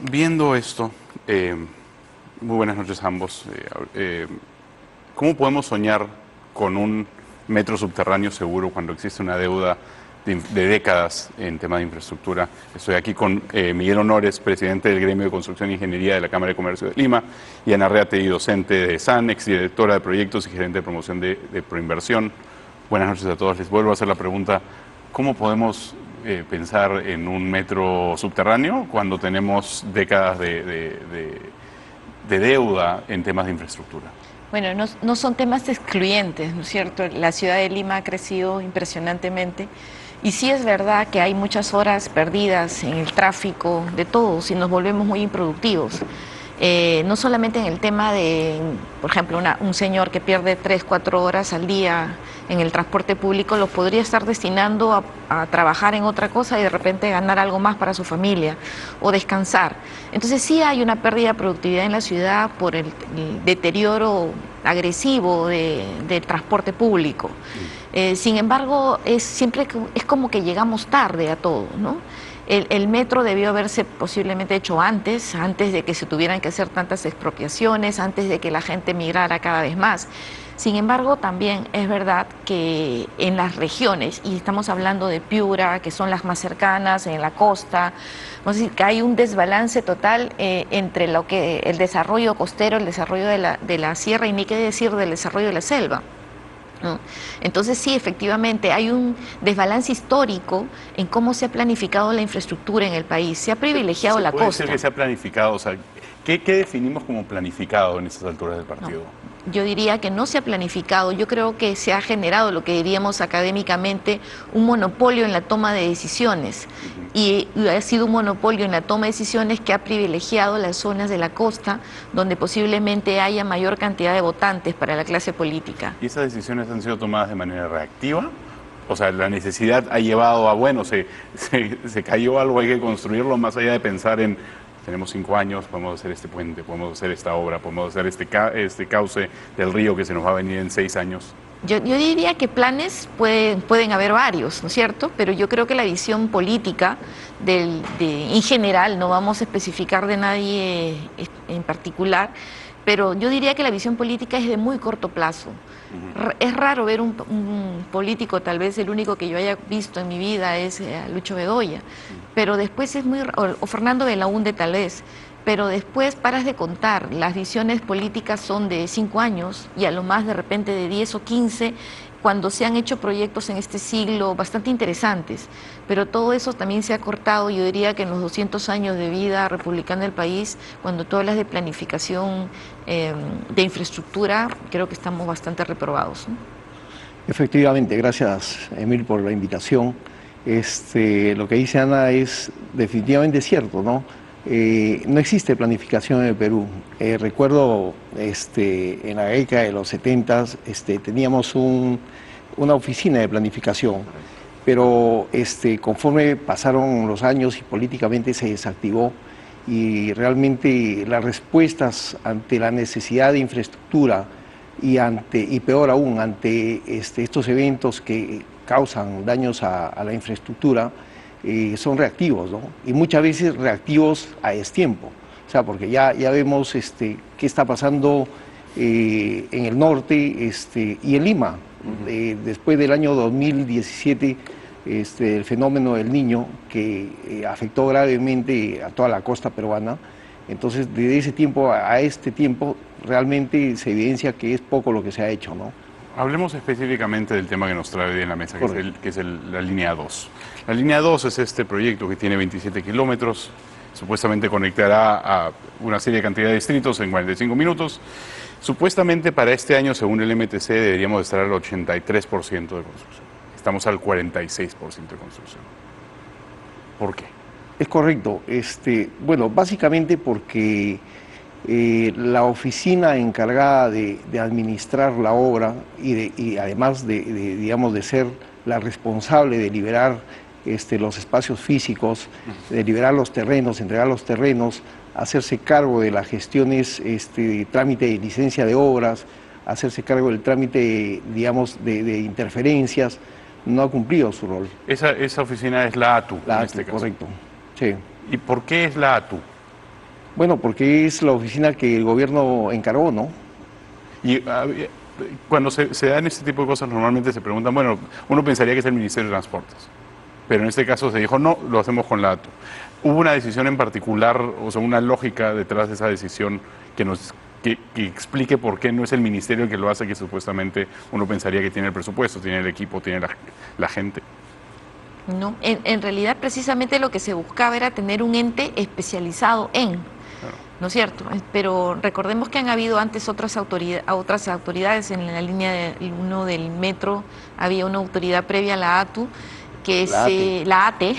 Viendo esto, muy buenas noches a ambos. ¿Cómo podemos soñar con un metro subterráneo seguro cuando existe una deuda de décadas en tema de infraestructura? Estoy aquí con Miguel Honores, presidente del Gremio de Construcción e Ingeniería de la Cámara de Comercio de Lima, y Ana Arreategui, docente de SAN, exdirectora de proyectos y gerente de promoción de Proinversión. Buenas noches a todos. Les vuelvo a hacer la pregunta: ¿cómo podemos pensar en un metro subterráneo cuando tenemos décadas de deuda en temas de infraestructura? Bueno, no son temas excluyentes, ¿no es cierto? La ciudad de Lima ha crecido impresionantemente y sí es verdad que hay muchas horas perdidas en el tráfico de todos y nos volvemos muy improductivos. No solamente en el tema de, por ejemplo, un señor que pierde 3, 4 horas al día en el transporte público, los podría estar destinando a trabajar en otra cosa y de repente ganar algo más para su familia o descansar. Entonces sí hay una pérdida de productividad en la ciudad por el deterioro agresivo del transporte público. Sin embargo, siempre es como que llegamos tarde a todo, ¿no? El metro debió haberse posiblemente hecho antes de que se tuvieran que hacer tantas expropiaciones, antes de que la gente migrara cada vez más. Sin embargo, también es verdad que en las regiones, y estamos hablando de Piura, que son las más cercanas, en la costa, vamos a decir que hay un desbalance total entre lo que el desarrollo costero, el desarrollo de la sierra, y ni qué decir del desarrollo de la selva, ¿no? Entonces sí, efectivamente hay un desbalance histórico en cómo se ha planificado la infraestructura en el país. Se ha privilegiado la costa. ¿Puede ser que se ha planificado? O sea, ¿qué definimos como planificado en estas alturas del partido? No. Yo diría que no se ha planificado. Yo creo que se ha generado lo que diríamos académicamente un monopolio en la toma de decisiones. Y ha sido un monopolio en la toma de decisiones que ha privilegiado las zonas de la costa donde posiblemente haya mayor cantidad de votantes para la clase política. ¿Y esas decisiones han sido tomadas de manera reactiva? O sea, la necesidad ha llevado a, bueno, se cayó algo, hay que construirlo, más allá de pensar en: tenemos 5 años, podemos hacer este puente, podemos hacer esta obra, podemos hacer este cauce del río que se nos va a venir en 6 años. Yo diría que planes pueden haber varios, ¿no es cierto? Pero yo creo que la visión política en general, no vamos a especificar de nadie en particular, pero yo diría que la visión política es de muy corto plazo. Es raro ver un político, tal vez el único que yo haya visto en mi vida es Lucho Bedoya, pero después o Fernando Belaúnde tal vez, pero después paras de contar. Las visiones políticas son de 5 años y a lo más de repente de 10 o 15, cuando se han hecho proyectos en este siglo bastante interesantes, pero todo eso también se ha cortado. Yo diría que en los 200 años de vida republicana del país, cuando tú hablas de planificación de infraestructura, creo que estamos bastante reprobados, ¿no? Efectivamente, gracias, Emil, por la invitación. Lo que dice Ana es definitivamente cierto, ¿no? No existe planificación en el Perú. Recuerdo en la década de los 70 teníamos una oficina de planificación, pero conforme pasaron los años y políticamente se desactivó, y realmente las respuestas ante la necesidad de infraestructura y peor aún, ante estos eventos que causan daños a la infraestructura, son reactivos, ¿no? Y muchas veces reactivos a destiempo. O sea, porque ya vemos qué está pasando en el norte y en Lima. Después del año 2017, el fenómeno del Niño, que afectó gravemente a toda la costa peruana. Entonces, desde ese tiempo a este tiempo, realmente se evidencia que es poco lo que se ha hecho, ¿no? Hablemos específicamente del tema que nos trae hoy en la mesa, que es la línea 2. La línea 2 es este proyecto que tiene 27 kilómetros, supuestamente conectará a una serie de cantidad de distritos en 45 minutos. Supuestamente para este año, según el MTC, deberíamos estar al 83% de construcción. Estamos al 46% de construcción. ¿Por qué? Es correcto. Bueno, básicamente porque la oficina encargada de administrar la obra y además digamos, de ser la responsable de liberar los espacios físicos, de liberar los terrenos, entregar los terrenos, hacerse cargo de las gestiones, trámite de licencia de obras, hacerse cargo del trámite, digamos, de interferencias, no ha cumplido su rol. Esa oficina es la ATU, La en ATU, este caso. correcto. Sí. ¿Y por qué es la ATU? Bueno, porque es la oficina que el gobierno encargó, ¿no? Y cuando se dan este tipo de cosas, normalmente se preguntan, bueno, uno pensaría que es el Ministerio de Transportes, pero en este caso se dijo, no, lo hacemos con la ATU. ¿Hubo una decisión en particular, o sea, una lógica detrás de esa decisión que explique por qué no es el ministerio el que lo hace, que supuestamente uno pensaría que tiene el presupuesto, tiene el equipo, tiene la gente? No, en realidad precisamente lo que se buscaba era tener un ente especializado en, ¿no es cierto? Pero recordemos que han habido antes otras autoridades en la línea 1 del metro, había una autoridad previa a la ATU, la ATE,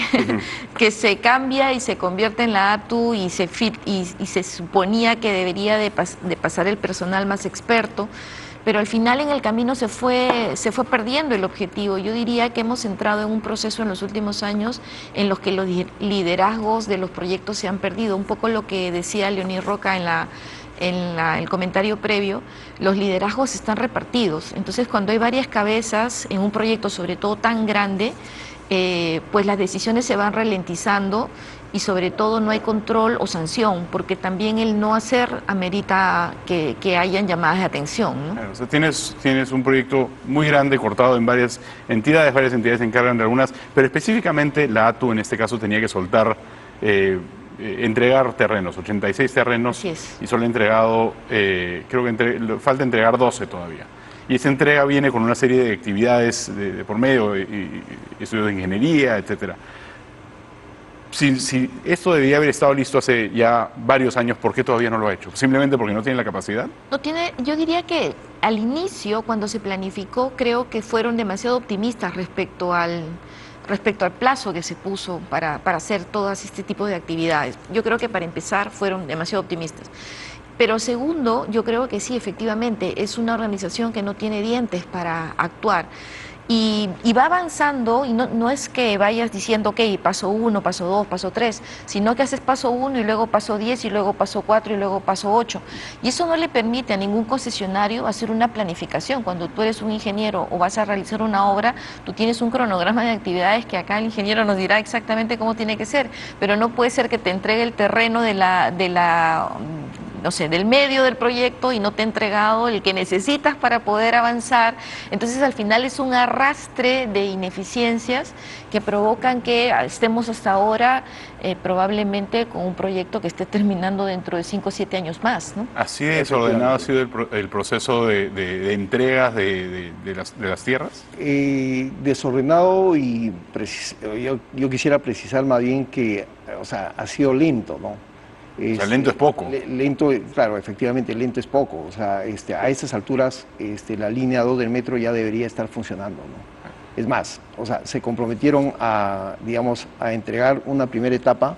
que se cambia y se convierte en la ATU y se suponía que debería de pasar el personal más experto, pero al final en el camino se fue perdiendo el objetivo. Yo diría que hemos entrado en un proceso en los últimos años en los que los liderazgos de los proyectos se han perdido, un poco lo que decía Leonid Roca en el comentario previo. Los liderazgos están repartidos, entonces cuando hay varias cabezas en un proyecto, sobre todo tan grande, pues las decisiones se van ralentizando y sobre todo no hay control o sanción, porque también el no hacer amerita que hayan llamadas de atención, ¿no? Claro, o sea, tienes un proyecto muy grande, cortado en varias entidades se encargan de algunas, pero específicamente la ATU en este caso tenía que soltar, entregar terrenos, 86 terrenos, Así es. y solo ha entregado, creo que falta entregar 12 todavía. Y esa entrega viene con una serie de actividades de por medio, y estudios de ingeniería, etcétera. Si esto debía haber estado listo hace ya varios años, ¿por qué todavía no lo ha hecho? ¿Simplemente porque no tiene la capacidad? No tiene, yo diría que al inicio, cuando se planificó, creo que fueron demasiado optimistas respecto al plazo que se puso para hacer todas este tipo de actividades. Yo creo que para empezar fueron demasiado optimistas. Pero segundo, yo creo que sí, efectivamente, es una organización que no tiene dientes para actuar. Y va avanzando, y no es que vayas diciendo, ok, paso 1, paso 2, paso 3, sino que haces paso 1 y luego paso 10 y luego paso 4 y luego paso 8. Y eso no le permite a ningún concesionario hacer una planificación. Cuando tú eres un ingeniero o vas a realizar una obra, tú tienes un cronograma de actividades que acá el ingeniero nos dirá exactamente cómo tiene que ser, pero no puede ser que te entregue el terreno no sé, del medio del proyecto y no te ha entregado el que necesitas para poder avanzar. Entonces al final es un arrastre de ineficiencias que provocan que estemos hasta ahora probablemente con un proyecto que esté terminando dentro de 5 o 7 años más, ¿no? ¿Así de desordenado ha sido el proceso de entregas de las tierras? Desordenado y yo quisiera precisar más bien que, o sea, ha sido lento, ¿no? O sea, lento es poco. Lento, claro, efectivamente, lento es poco. O sea, a estas alturas la línea 2 del metro ya debería estar funcionando, ¿no? Es más, o sea, se comprometieron digamos, a entregar una primera etapa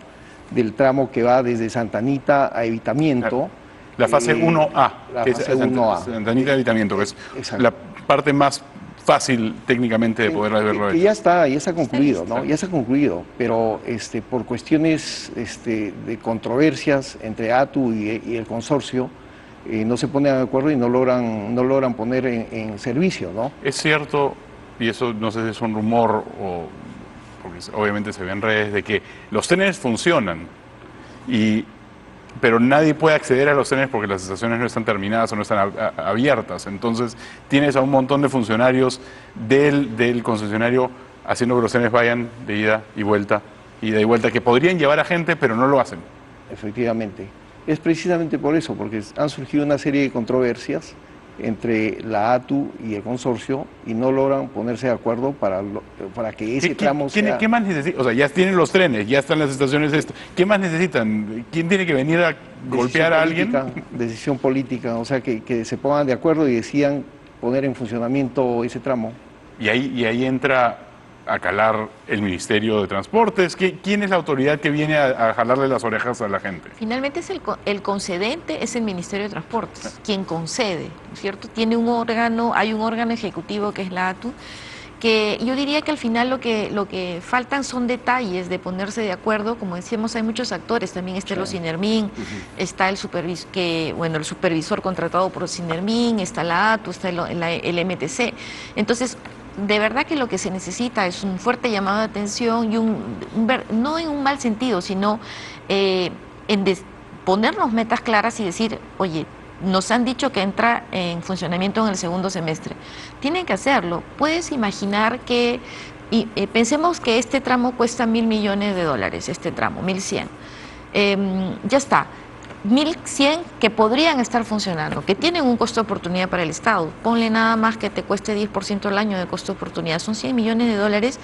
del tramo que va desde Santa Anita a Evitamiento. La fase 1A, que es Santa Anita de Evitamiento, que es la parte más fácil técnicamente de poder haberlo hecho. Que ya está concluido, ¿no? Ya está concluido, pero por cuestiones de controversias entre ATU y el consorcio, no se ponen de acuerdo y no logran poner en servicio, ¿no? Es cierto, y eso no sé si es un rumor o porque obviamente se ve en redes, de que los trenes funcionan, pero nadie puede acceder a los trenes porque las estaciones no están terminadas o no están abiertas. Entonces tienes a un montón de funcionarios del concesionario haciendo que los trenes vayan de ida y vuelta, que podrían llevar a gente, pero no lo hacen. Efectivamente. Es precisamente por eso, porque han surgido una serie de controversias entre la ATU y el consorcio y no logran ponerse de acuerdo para que ese tramo sea... ¿Qué más necesitan? O sea, ya tienen los trenes, ya están las estaciones, ¿qué más necesitan? ¿Quién tiene que venir a golpear a alguien? Decisión política, o sea, que se pongan de acuerdo y decidan poner en funcionamiento ese tramo. Y ahí entra a calar el Ministerio de Transportes. ¿Quién es la autoridad que viene a jalarle las orejas a la gente? Finalmente el concedente es el Ministerio de Transportes, quien concede, ¿no es cierto? Hay un órgano ejecutivo que es la ATU, que yo diría que al final lo que faltan son detalles de ponerse de acuerdo. Como decíamos, hay muchos actores, también está el Sinermin, está el supervisor contratado por Sinermin, está la ATU, está el MTC. Entonces, de verdad que lo que se necesita es un fuerte llamado de atención y no en un mal sentido, sino ponernos metas claras y decir, oye, nos han dicho que entra en funcionamiento en el segundo semestre. Tienen que hacerlo. Puedes imaginar que, pensemos que este tramo cuesta $1.000 millones, este tramo, 1.100. Ya está. 1.100 que podrían estar funcionando, que tienen un costo de oportunidad para el Estado. Ponle nada más que te cueste 10% al año de costo de oportunidad. Son $100 millones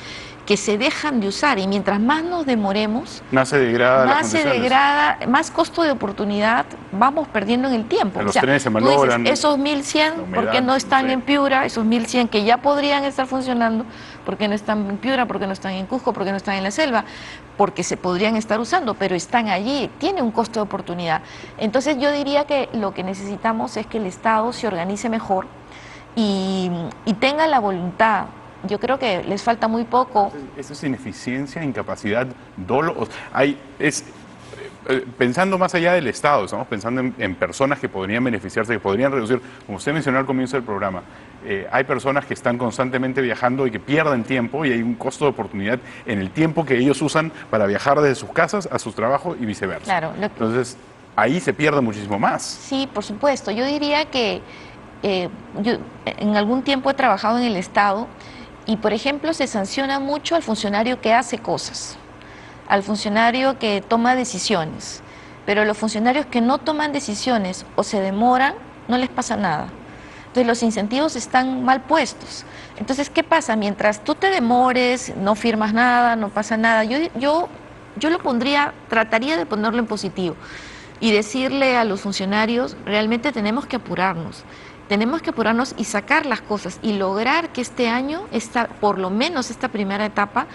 que se dejan de usar, y mientras más nos demoremos, más se degrada más se degrada, más costo de oportunidad vamos perdiendo en el tiempo. Los trenes se malogran. Dices, esos 1.100, ¿por qué no están en Piura? Esos 1.100 que ya podrían estar funcionando, ¿por qué no están en Piura? ¿Por qué no están en Cusco? ¿Por qué no están en la selva? Porque se podrían estar usando, pero están allí, tiene un costo de oportunidad. Entonces yo diría que lo que necesitamos es que el Estado se organice mejor y tenga la voluntad. Yo creo que les falta muy poco. Eso es ineficiencia, incapacidad, dolo. Pensando más allá del Estado, estamos pensando en personas que podrían beneficiarse, que podrían reducir, como usted mencionó al comienzo del programa, hay personas que están constantemente viajando y que pierden tiempo, y hay un costo de oportunidad en el tiempo que ellos usan para viajar desde sus casas a sus trabajos y viceversa. Claro, entonces, ahí se pierde muchísimo más. Sí, por supuesto. Yo diría que yo en algún tiempo he trabajado en el Estado y, por ejemplo, se sanciona mucho al funcionario que hace cosas, al funcionario que toma decisiones, pero los funcionarios que no toman decisiones o se demoran, no les pasa nada. Entonces los incentivos están mal puestos. Entonces, ¿qué pasa? Mientras tú te demores, no firmas nada, no pasa nada. Yo lo pondría, trataría de ponerlo en positivo y decirle a los funcionarios, realmente tenemos que apurarnos. Tenemos que apurarnos y sacar las cosas y lograr que este año, por lo menos esta primera etapa,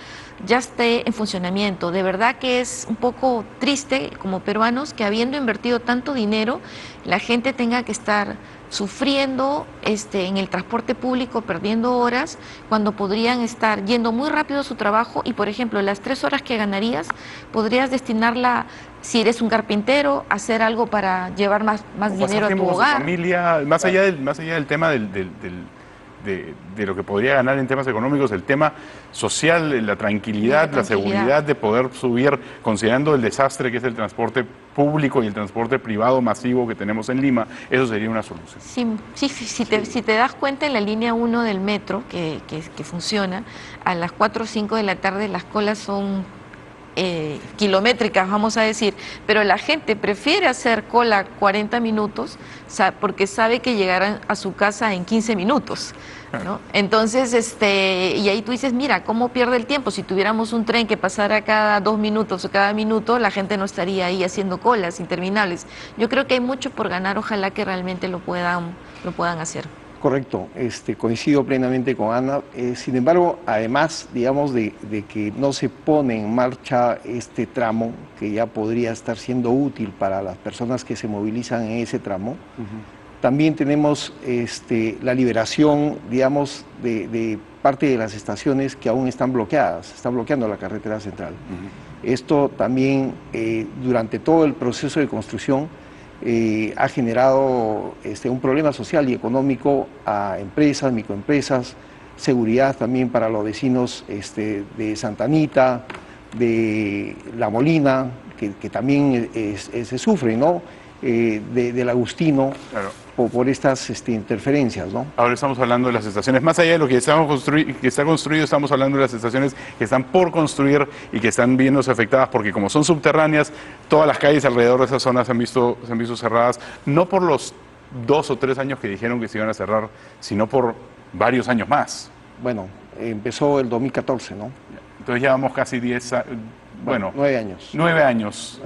ya esté en funcionamiento. De verdad que es un poco triste como peruanos que, habiendo invertido tanto dinero, la gente tenga que estar sufriendo en el transporte público, perdiendo horas, cuando podrían estar yendo muy rápido a su trabajo y, por ejemplo, las 3 horas que ganarías, podrías destinarla, si eres un carpintero, a hacer algo para llevar más dinero a tu hogar. Familia, más allá del tema de lo que podría ganar en temas económicos, el tema social, la tranquilidad, la seguridad de poder subir, considerando el desastre que es el transporte público y el transporte privado masivo que tenemos en Lima, eso sería una solución. Sí, si te das cuenta, en la línea 1 del metro, que funciona, a las 4 o 5 de la tarde las colas son kilométricas, vamos a decir, pero la gente prefiere hacer cola 40 minutos porque sabe que llegarán a su casa en 15 minutos, ¿no? Entonces, y ahí tú dices, mira, ¿cómo pierde el tiempo? Si tuviéramos un tren que pasara cada 2 minutos o cada minuto, la gente no estaría ahí haciendo colas interminables. Yo creo que hay mucho por ganar, ojalá que realmente lo puedan hacer. Correcto, coincido plenamente con Ana. Sin embargo, además, digamos, de que no se pone en marcha este tramo, que ya podría estar siendo útil para las personas que se movilizan en ese tramo, también tenemos la liberación, digamos, de parte de las estaciones que aún están bloqueadas, están bloqueando la carretera central. Esto también, durante todo el proceso de construcción, ha generado un problema social y económico a empresas, microempresas, seguridad también para los vecinos de Santa Anita, de La Molina, que también se sufre, ¿no? Del Agustino, claro, por estas interferencias, ¿no? Ahora estamos hablando de las estaciones, más allá de lo que está construido, estamos hablando de las estaciones que están por construir y que están viéndose afectadas porque, como son subterráneas, todas las calles alrededor de esas zonas se han visto cerradas, no por los 2 o 3 años que dijeron que se iban a cerrar, sino por varios años más. Bueno, empezó el 2014, ¿no? Entonces llevamos casi 10 años. Bueno, 9 años. 9 años.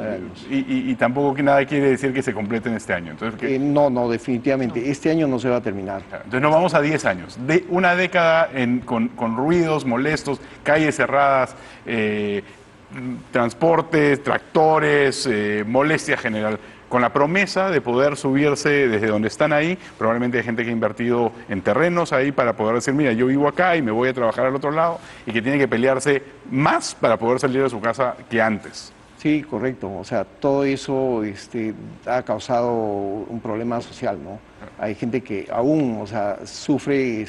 Y tampoco nada quiere decir que se completen este año. Entonces, no, definitivamente. No. Este año no se va a terminar. Entonces nos vamos a 10 años. De una década con ruidos molestos, calles cerradas, transportes, tractores, molestia general. Con la promesa de poder subirse desde donde están ahí, probablemente hay gente que ha invertido en terrenos ahí para poder decir, mira, yo vivo acá y me voy a trabajar al otro lado, y que tiene que pelearse más para poder salir de su casa que antes. Sí, correcto. O sea, todo eso ha causado un problema social, ¿no? Hay gente que aún, o sea, sufre,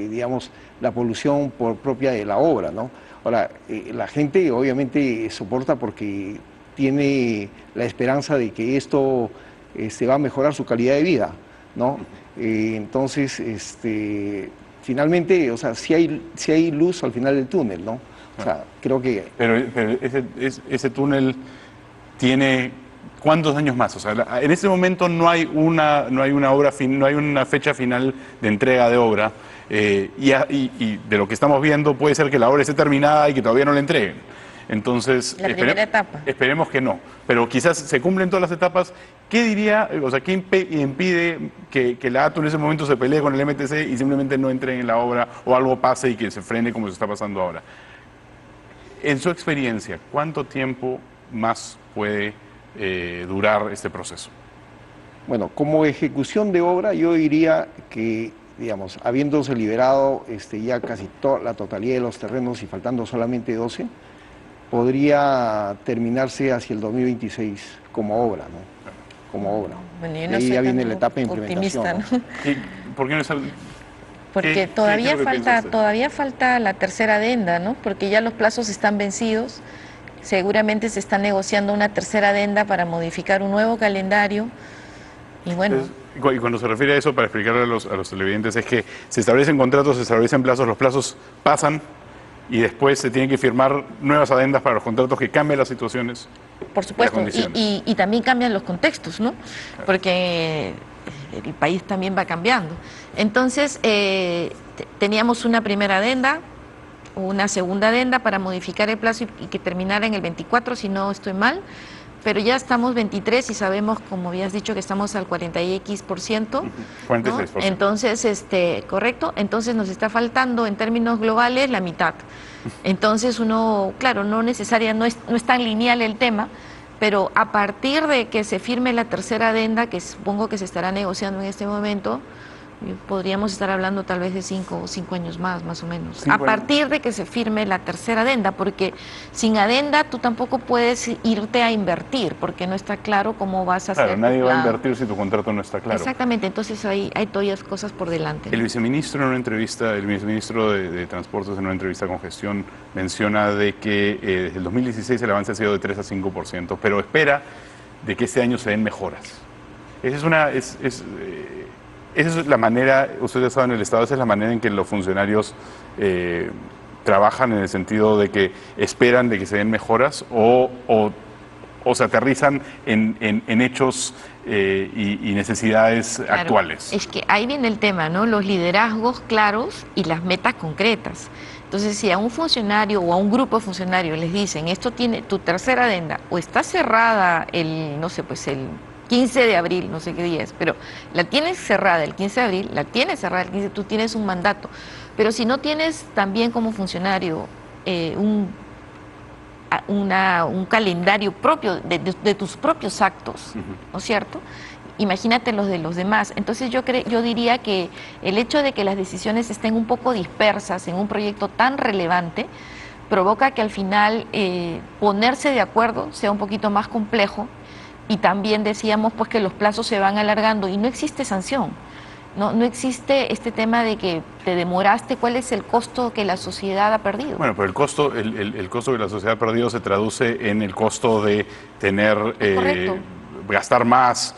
digamos, la polución propia de la obra, ¿no? Ahora, la gente obviamente soporta porque tiene la esperanza de que esto va a mejorar su calidad de vida, ¿no? Entonces, finalmente, o sea, sí hay luz al final del túnel, ¿no? O sea, creo que... Pero ese túnel tiene ¿cuántos años más? O sea, en este momento no hay una obra no hay una fecha final de entrega de obra, y de lo que estamos viendo puede ser que la obra esté terminada y que todavía no la entreguen. Entonces, la primera etapa. Esperemos que no, pero quizás se cumplen todas las etapas. ¿Qué diría, o sea, qué impide que la ATU en ese momento se pelee con el MTC y simplemente no entreguen la obra o algo pase y que se frene como se está pasando ahora? En su experiencia, ¿cuánto tiempo más puede durar este proceso? Bueno, como ejecución de obra, yo diría que, digamos, habiéndose liberado ya casi la totalidad de los terrenos y faltando solamente 12, podría terminarse hacia el 2026 como obra, ¿no? Como obra. Bueno, yo y no ahí soy ya tan viene la etapa de implementación. optimista, ¿no? ¿Y por qué no es Porque todavía falta la tercera adenda, ¿no? Porque ya los plazos están vencidos. Seguramente se está negociando una tercera adenda para modificar un nuevo calendario. Y bueno. Y cuando se refiere a eso, para explicarle a los televidentes, es que se establecen contratos, se establecen plazos, los plazos pasan y después se tienen que firmar nuevas adendas para los contratos que cambian las situaciones. Por supuesto, y también cambian los contextos, ¿no? Porque el país también va cambiando. Entonces, teníamos una primera adenda, una segunda adenda para modificar el plazo y que terminara en el 24, si no estoy mal, pero ya estamos 23 y sabemos, como habías dicho, que estamos al 40x%. 46%. ¿No? Entonces, correcto, entonces nos está faltando en términos globales la mitad. Entonces uno, claro, no es tan lineal el tema, pero a partir de que se firme la tercera adenda, que supongo que se estará negociando en este momento, podríamos estar hablando tal vez de 5 años más o menos. A partir de que se firme la tercera adenda, porque sin adenda tú tampoco puedes irte a invertir, porque no está claro cómo vas a hacer. Claro, nadie va a invertir si tu contrato no está claro. Exactamente, entonces hay todavía cosas por delante. El viceministro en una entrevista, el viceministro de Transportes en una entrevista con Gestión menciona de que desde el 2016 el avance ha sido de 3 a 5%, pero espera de que este año se den mejoras. Esa es la manera, ustedes saben, en el Estado, esa es la manera en que los funcionarios trabajan, en el sentido de que esperan de que se den mejoras o se aterrizan en hechos y necesidades actuales. Es que ahí viene el tema, ¿no? Los liderazgos claros y las metas concretas. Entonces, si a un funcionario o a un grupo de funcionarios les dicen, esto tiene tu tercera adenda, o está cerrada el 15 de abril, no sé qué día es, pero la tienes cerrada el 15 de abril, la tienes cerrada el 15, tú tienes un mandato. Pero si no tienes también como funcionario un calendario propio de tus propios actos, ¿no es cierto? Imagínate los de los demás. Entonces yo diría que el hecho de que las decisiones estén un poco dispersas en un proyecto tan relevante provoca que al final ponerse de acuerdo sea un poquito más complejo. Y también decíamos pues que los plazos se van alargando y no existe sanción, no existe este tema de que te demoraste, ¿cuál es el costo que la sociedad ha perdido? Bueno, pero el costo que la sociedad ha perdido se traduce en el costo de gastar más,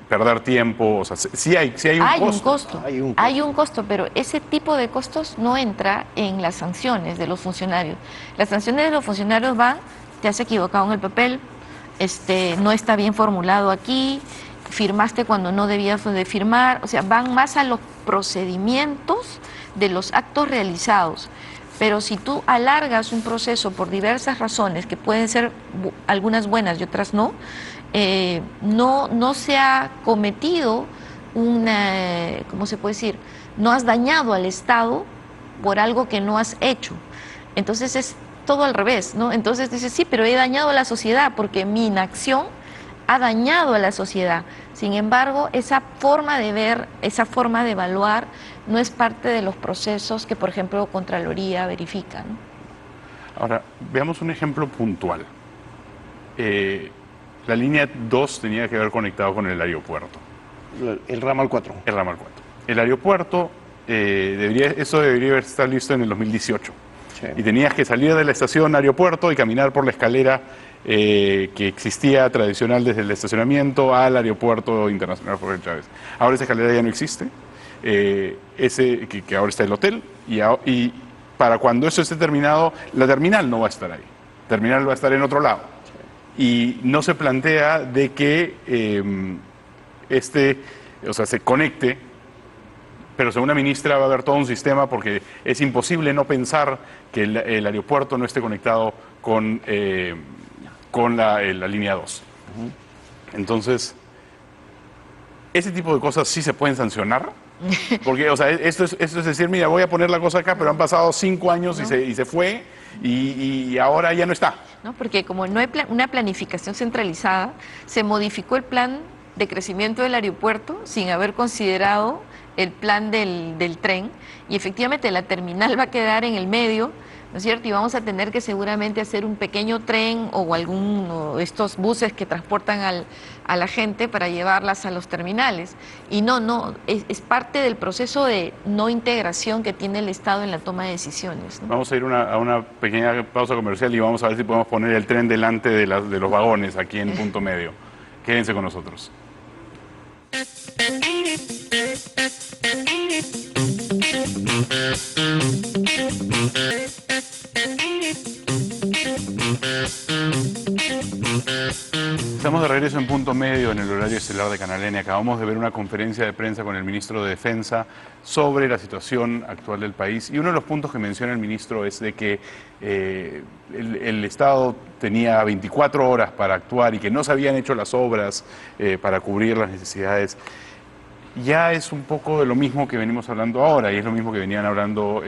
perder tiempo, o sea, sí hay un costo. Hay un costo, pero ese tipo de costos no entra en las sanciones de los funcionarios. Las sanciones de los funcionarios van, te has equivocado en el papel, no está bien formulado aquí, firmaste cuando no debías de firmar, o sea, van más a los procedimientos de los actos realizados. Pero si tú alargas un proceso por diversas razones, que pueden ser algunas buenas y otras no, no se ha cometido ¿cómo se puede decir? No has dañado al Estado por algo que no has hecho. Entonces es todo al revés, ¿no? Entonces dices, sí, pero he dañado a la sociedad porque mi inacción ha dañado a la sociedad. Sin embargo, esa forma de ver, esa forma de evaluar no es parte de los procesos que, por ejemplo, Contraloría verifica, ¿no? Ahora, veamos un ejemplo puntual. La línea 2 tenía que haber conectado con el aeropuerto. El ramal 4. El ramal 4. El aeropuerto, eso debería estar listo en el 2018. Sí. Y tenías que salir de la estación aeropuerto y caminar por la escalera que existía tradicional desde el estacionamiento al aeropuerto internacional Jorge Chávez. Ahora esa escalera ya no existe, que ahora está el hotel, y para cuando eso esté terminado, la terminal no va a estar ahí, la terminal va a estar en otro lado. Y no se plantea de que se conecte, pero según la ministra va a haber todo un sistema porque es imposible no pensar que el aeropuerto no esté conectado con la línea 2. Entonces, ese tipo de cosas sí se pueden sancionar. Porque, o sea, esto es decir, mira, voy a poner la cosa acá, pero han pasado 5 años ¿no? y se fue y ahora ya no está. ¿No? Porque como no hay una planificación centralizada, se modificó el plan de crecimiento del aeropuerto sin haber considerado el plan del tren, y efectivamente la terminal va a quedar en el medio, ¿no es cierto? Y vamos a tener que seguramente hacer un pequeño tren o estos buses que transportan a la gente para llevarlas a los terminales. Y es parte del proceso de no integración que tiene el Estado en la toma de decisiones, ¿no? Vamos a ir a una pequeña pausa comercial y vamos a ver si podemos poner el tren delante de los vagones aquí en Punto Medio. Quédense con nosotros. Estamos de regreso en Punto Medio en el horario estelar de Canal N. Acabamos de ver una conferencia de prensa con el ministro de Defensa sobre la situación actual del país, y uno de los puntos que menciona el ministro es de que el Estado tenía 24 horas para actuar y que no se habían hecho las obras para cubrir las necesidades. Ya es un poco de lo mismo que venimos hablando ahora, y es lo mismo que venían hablando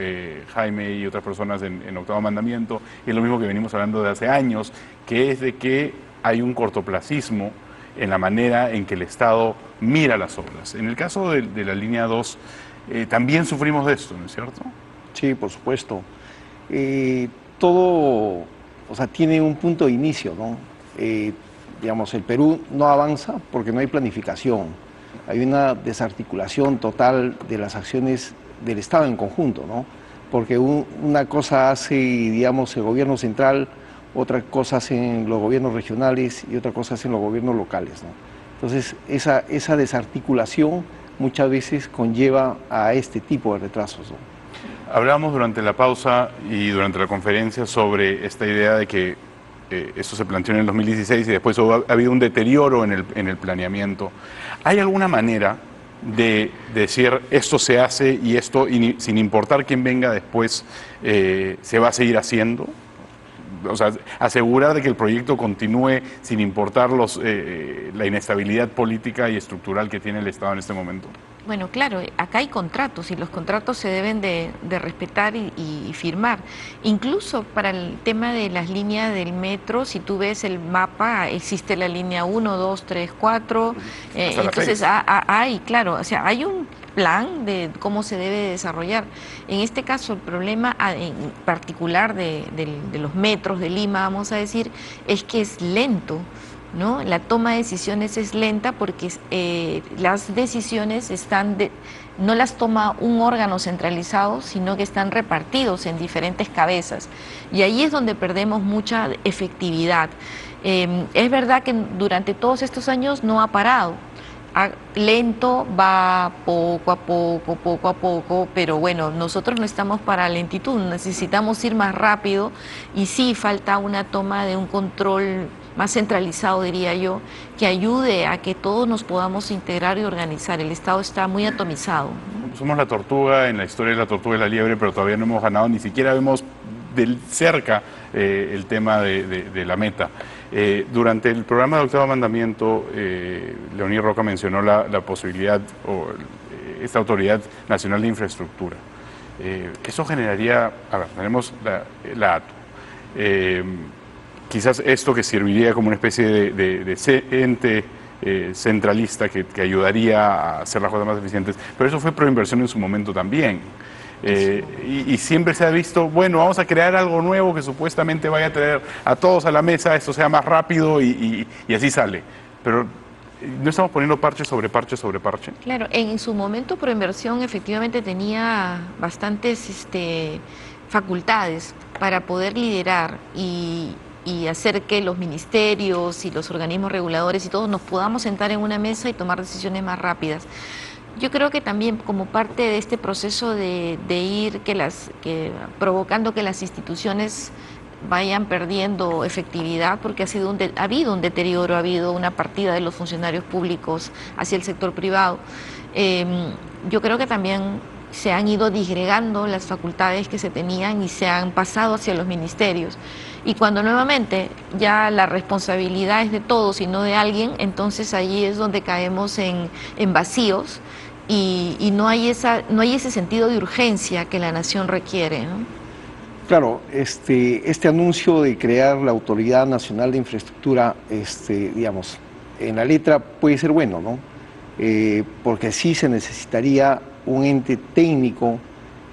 Jaime y otras personas en Octavo Mandamiento, y es lo mismo que venimos hablando de hace años, que es de que hay un cortoplacismo en la manera en que el Estado mira las obras. En el caso de la línea 2, también sufrimos de esto, ¿no es cierto? Sí, por supuesto. Todo, o sea, tiene un punto de inicio, ¿no? Digamos, el Perú no avanza porque no hay planificación. Hay una desarticulación total de las acciones del Estado en conjunto, ¿no? Porque una cosa hace, digamos, el gobierno central, otra cosa hacen los gobiernos regionales y otra cosa hacen los gobiernos locales, ¿no? Entonces, esa desarticulación muchas veces conlleva a este tipo de retrasos, ¿no? Hablamos durante la pausa y durante la conferencia sobre esta idea de que esto se planteó en el 2016 y después ha habido un deterioro en el planeamiento. ¿Hay alguna manera de decir esto se hace y esto, sin importar quién venga después, se va a seguir haciendo? O sea, asegurar de que el proyecto continúe sin importar la inestabilidad política y estructural que tiene el Estado en este momento. Bueno, claro, acá hay contratos y los contratos se deben de respetar y firmar. Incluso para el tema de las líneas del metro, si tú ves el mapa, existe la línea 1, 2, 3, 4, entonces hay, claro, o sea, hay un plan de cómo se debe desarrollar. En este caso, el problema en particular de los metros de Lima, vamos a decir, es que es lento, ¿no? La toma de decisiones es lenta porque las decisiones no las toma un órgano centralizado, sino que están repartidos en diferentes cabezas. Y ahí es donde perdemos mucha efectividad. Es verdad que durante todos estos años no ha parado. Lento, va poco a poco, pero bueno, nosotros no estamos para lentitud, necesitamos ir más rápido, y sí falta una toma de un control más centralizado, diría yo, que ayude a que todos nos podamos integrar y organizar. El Estado está muy atomizado. Somos la tortuga en la historia de la tortuga y la liebre, pero todavía no hemos ganado, ni siquiera vemos de cerca el tema de la meta. Durante el programa de Octavo Mandamiento, Leoní Roca mencionó la posibilidad, o esta Autoridad Nacional de Infraestructura. Eso generaría, a ver, tenemos la ATU. Quizás esto que serviría como una especie de ente centralista que ayudaría a hacer las cosas más eficientes, pero eso fue proinversión en su momento también. Y siempre se ha visto, bueno, vamos a crear algo nuevo que supuestamente vaya a traer a todos a la mesa, esto sea más rápido y así sale. Pero ¿no estamos poniendo parche sobre parche sobre parche? Claro, en su momento Proinversión efectivamente tenía bastantes facultades para poder liderar, y y hacer que los ministerios y los organismos reguladores y todos nos podamos sentar en una mesa y tomar decisiones más rápidas. Yo creo que también como parte de este proceso de ir provocando que las instituciones vayan perdiendo efectividad, porque ha habido un deterioro, ha habido una partida de los funcionarios públicos hacia el sector privado. Yo creo que también se han ido disgregando las facultades que se tenían y se han pasado hacia los ministerios. Y cuando nuevamente ya la responsabilidad es de todos y no de alguien, entonces allí es donde caemos en vacíos y no hay ese sentido de urgencia que la nación requiere, ¿no? Claro, este anuncio de crear la Autoridad Nacional de Infraestructura, digamos, en la letra puede ser bueno, ¿no? Porque sí se necesitaría un ente técnico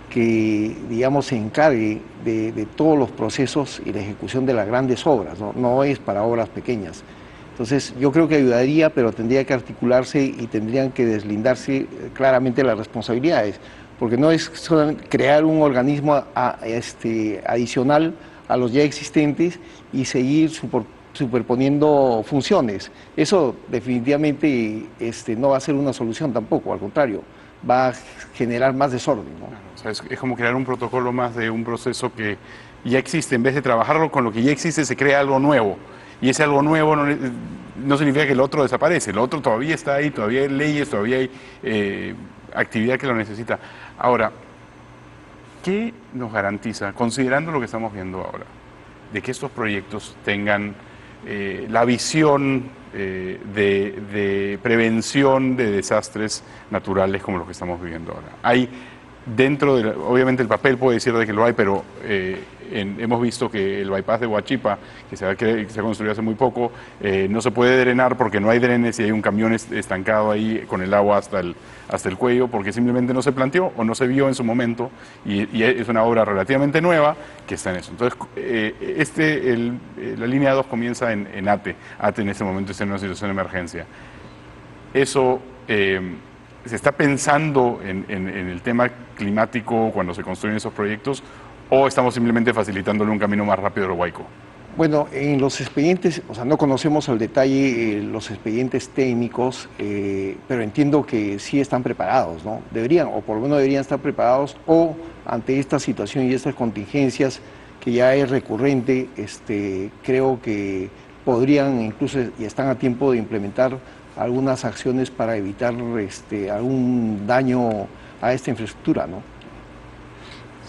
que, digamos, se encargue de todos los procesos y la ejecución de las grandes obras, ¿no? No es para obras pequeñas. Entonces, yo creo que ayudaría, pero tendría que articularse y tendrían que deslindarse claramente las responsabilidades, porque no es solo crear un organismo adicional a los ya existentes y seguir superponiendo funciones. Eso definitivamente no va a ser una solución tampoco, al contrario, va a generar más desorden, ¿no? Claro, o sea, es como crear un protocolo más de un proceso que ya existe. En vez de trabajarlo con lo que ya existe, se crea algo nuevo. Y ese algo nuevo no significa que el otro desaparece. El otro todavía está ahí, todavía hay leyes, todavía hay actividad que lo necesita. Ahora, ¿qué nos garantiza, considerando lo que estamos viendo ahora, de que estos proyectos tengan la visión de prevención de desastres naturales como los que estamos viviendo ahora? Hay dentro de, obviamente el papel puede decir de que lo hay, pero hemos visto que el bypass de Huachipa, que se construyó hace muy poco, no se puede drenar porque no hay drenes y hay un camión estancado ahí con el agua hasta el cuello, porque simplemente no se planteó o no se vio en su momento, y es una obra relativamente nueva que está en eso. Entonces, la línea 2 comienza en ATE. ATE en ese momento está en una situación de emergencia. Eso... ¿se está pensando en el tema climático cuando se construyen esos proyectos o estamos simplemente facilitándole un camino más rápido al Huayco? Bueno, en los expedientes, o sea, no conocemos al detalle los expedientes técnicos, pero entiendo que sí están preparados, ¿no? Deberían, o por lo menos deberían estar preparados, o ante esta situación y estas contingencias que ya es recurrente, creo que podrían incluso y están a tiempo de implementar algunas acciones para evitar algún daño a esta infraestructura, ¿no?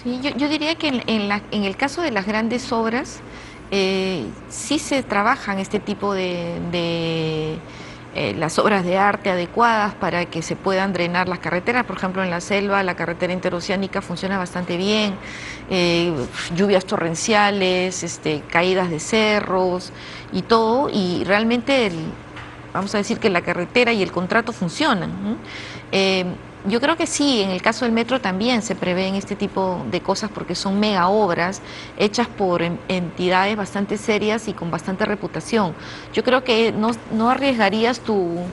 Sí, yo diría que en el caso de las grandes obras sí se trabajan este tipo de las obras de arte adecuadas para que se puedan drenar las carreteras. Por ejemplo, en la selva la carretera interoceánica funciona bastante bien, lluvias torrenciales, caídas de cerros y todo, y realmente vamos a decir que la carretera y el contrato funcionan, ¿no? Yo creo que sí, en el caso del metro también se prevén este tipo de cosas porque son mega obras hechas por entidades bastante serias y con bastante reputación. Yo creo que no arriesgarías tu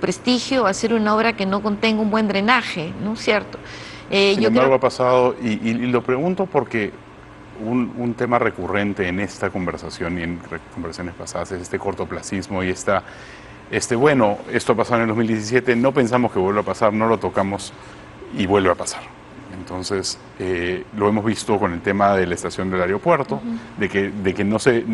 prestigio a hacer una obra que no contenga un buen drenaje, ¿no es cierto? Sin embargo, ha pasado, y lo pregunto porque un tema recurrente en esta conversación y en conversaciones pasadas es este cortoplacismo y bueno, esto ha pasado en el 2017, no pensamos que vuelva a pasar, no lo tocamos y vuelve a pasar. Entonces, lo hemos visto con el tema de la estación del aeropuerto, de que no se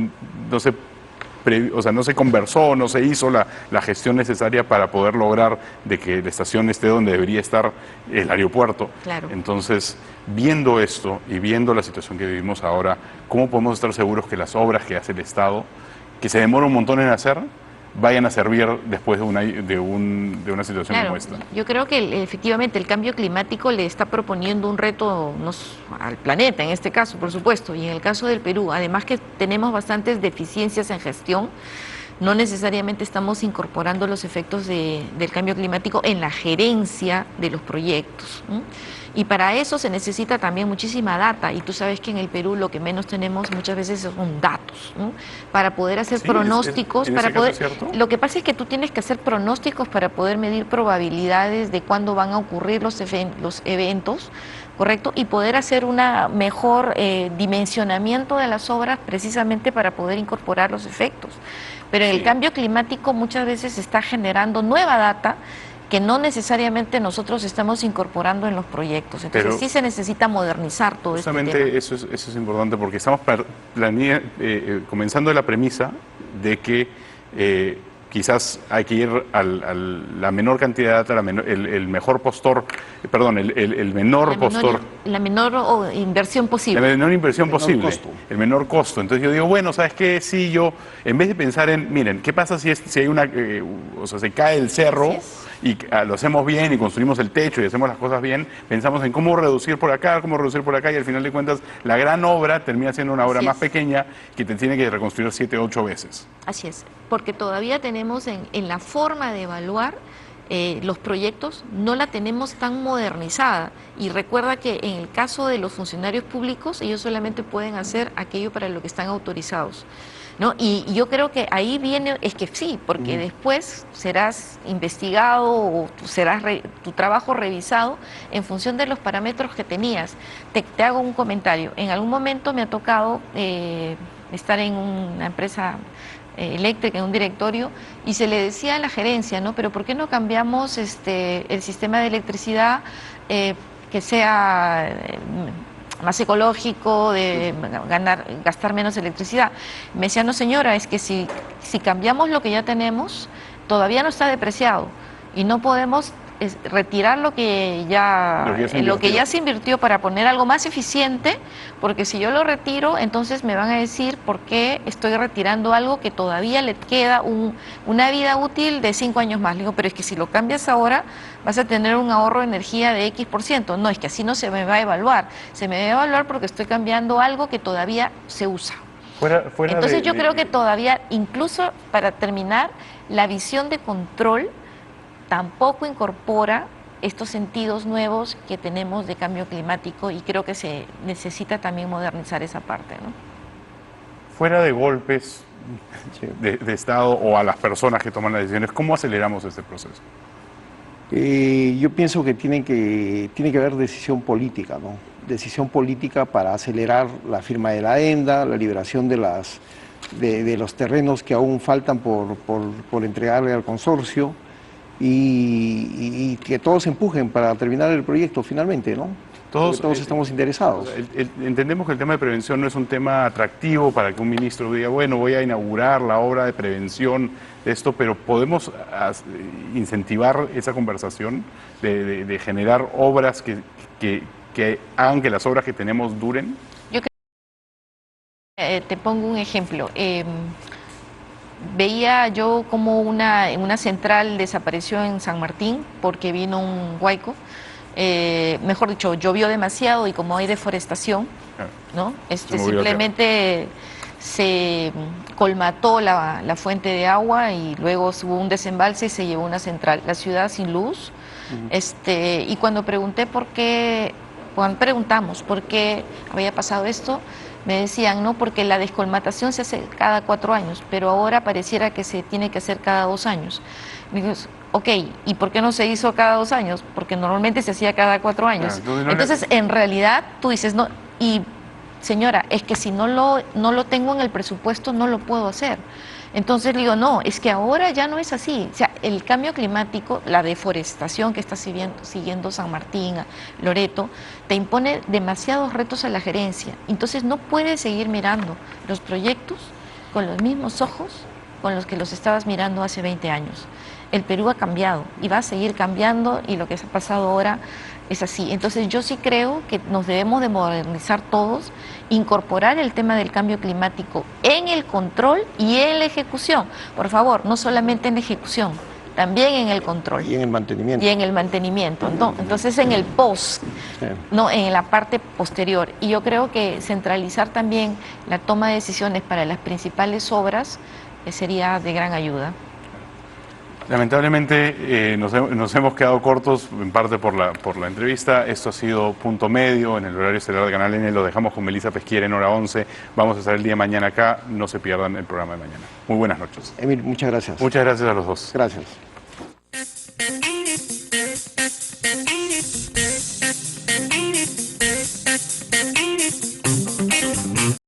conversó, no se hizo la gestión necesaria para poder lograr de que la estación esté donde debería estar el aeropuerto. Claro. Entonces, viendo esto y viendo la situación que vivimos ahora, ¿cómo podemos estar seguros que las obras que hace el Estado, que se demora un montón en hacer, vayan a servir después de una situación claro, como esta? Yo creo que efectivamente el cambio climático le está proponiendo un reto al planeta, en este caso, por supuesto, y en el caso del Perú, además que tenemos bastantes deficiencias en gestión, no necesariamente estamos incorporando los efectos del cambio climático en la gerencia de los proyectos, ¿no? Y para eso se necesita también muchísima data, y tú sabes que en el Perú lo que menos tenemos muchas veces son datos, ¿no? Para poder hacer Sí, pronósticos, en para ese caso poder... es cierto. Lo que pasa es que tú tienes que hacer pronósticos para poder medir probabilidades de cuándo van a ocurrir los eventos, ¿correcto? Y poder hacer una mejor dimensionamiento de las obras precisamente para poder incorporar los efectos. Pero en el Sí. cambio climático muchas veces se está generando nueva data que no necesariamente nosotros estamos incorporando en los proyectos. Entonces Pero sí se necesita modernizar todo este tema. justamente eso es importante porque estamos comenzando de la premisa de que quizás hay que ir a la menor cantidad de data, el mejor postor, perdón, el menor postor. La menor inversión La posible. menor inversión Menor posible, costo. el menor costo. Entonces yo digo, bueno, ¿sabes qué? Sí, yo, en vez de pensar en, miren, ¿qué pasa si hay una, o sea, se cae el cerro Así es. y lo hacemos bien y construimos el techo y hacemos las cosas bien? Pensamos en cómo reducir por acá y al final de cuentas la gran obra termina siendo una obra Así más es. pequeña que te tiene que reconstruir 7 o 8 veces. Así es, porque todavía tenemos en la forma de evaluar los proyectos, no la tenemos tan modernizada. Y recuerda que en el caso de los funcionarios públicos, ellos solamente pueden hacer aquello para lo que están autorizados, ¿no? Y yo creo que ahí viene, es que sí, porque después serás investigado o serás tu trabajo revisado en función de los parámetros que tenías. Te hago un comentario. En algún momento me ha tocado estar en una empresa eléctrica, en un directorio, y se le decía a la gerencia, ¿no? Pero ¿por qué no cambiamos el sistema de electricidad que sea más ecológico, de gastar menos electricidad? Me decía, no señora, es que si cambiamos lo que ya tenemos, todavía no está depreciado y no podemos retirar lo que ya se invirtió para poner algo más eficiente, porque si yo lo retiro, entonces me van a decir por qué estoy retirando algo que todavía le queda una vida útil de 5 años más. Le digo, pero es que si lo cambias ahora, vas a tener un ahorro de energía de X%. No, es que así no se me va a evaluar. Se me va a evaluar porque estoy cambiando algo que todavía se usa. Entonces yo creo que todavía, incluso para terminar, la visión de control tampoco incorpora estos sentidos nuevos que tenemos de cambio climático, y creo que se necesita también modernizar esa parte, ¿no? Fuera de golpes de Estado o a las personas que toman las decisiones, ¿cómo aceleramos este proceso? Yo pienso que tiene que haber decisión política, ¿no? Decisión política para acelerar la firma de la adenda, la liberación de los terrenos que aún faltan por entregarle al consorcio, y que todos empujen para terminar el proyecto finalmente, ¿no? Todos estamos interesados. Entendemos que el tema de prevención no es un tema atractivo para que un ministro diga, bueno, voy a inaugurar la obra de prevención de esto, pero podemos incentivar esa conversación de generar obras que hagan que las obras que tenemos duren. Yo creo, te pongo un ejemplo. Veía yo como una central desapareció en San Martín porque vino un huaico. Mejor dicho, llovió demasiado y como hay deforestación, ¿no? Simplemente se colmató la fuente de agua y luego hubo un desembalse y se llevó una central. La ciudad sin luz. Y cuando preguntamos por qué había pasado esto, me decían, no, porque la descolmatación se hace cada 4 años, pero ahora pareciera que se tiene que hacer cada 2 años. Me digo, ok, ¿y por qué no se hizo cada 2 años? Porque normalmente se hacía cada 4 años. Entonces, en realidad, tú dices, no, y señora, es que si no lo tengo en el presupuesto, no lo puedo hacer. Entonces le digo, no, es que ahora ya no es así. O sea, el cambio climático, la deforestación que está siguiendo San Martín, Loreto, te impone demasiados retos a la gerencia. Entonces no puedes seguir mirando los proyectos con los mismos ojos con los que los estabas mirando hace 20 años. El Perú ha cambiado y va a seguir cambiando, y lo que ha pasado ahora es así. Entonces yo sí creo que nos debemos de modernizar todos, incorporar el tema del cambio climático en el control y en la ejecución. Por favor, no solamente en la ejecución, también en el control. Y en el mantenimiento. Y en el mantenimiento. Entonces en el post, Sí. no en la parte posterior. Y yo creo que centralizar también la toma de decisiones para las principales obras sería de gran ayuda. Lamentablemente nos hemos quedado cortos, en parte por la entrevista. Esto ha sido Punto Medio en el horario estelar de Canal N. Lo dejamos con Melissa Pesquiera en hora 11. Vamos a estar el día de mañana acá. No se pierdan el programa de mañana. Muy buenas noches. Emil, muchas gracias. Muchas gracias a los dos. Gracias.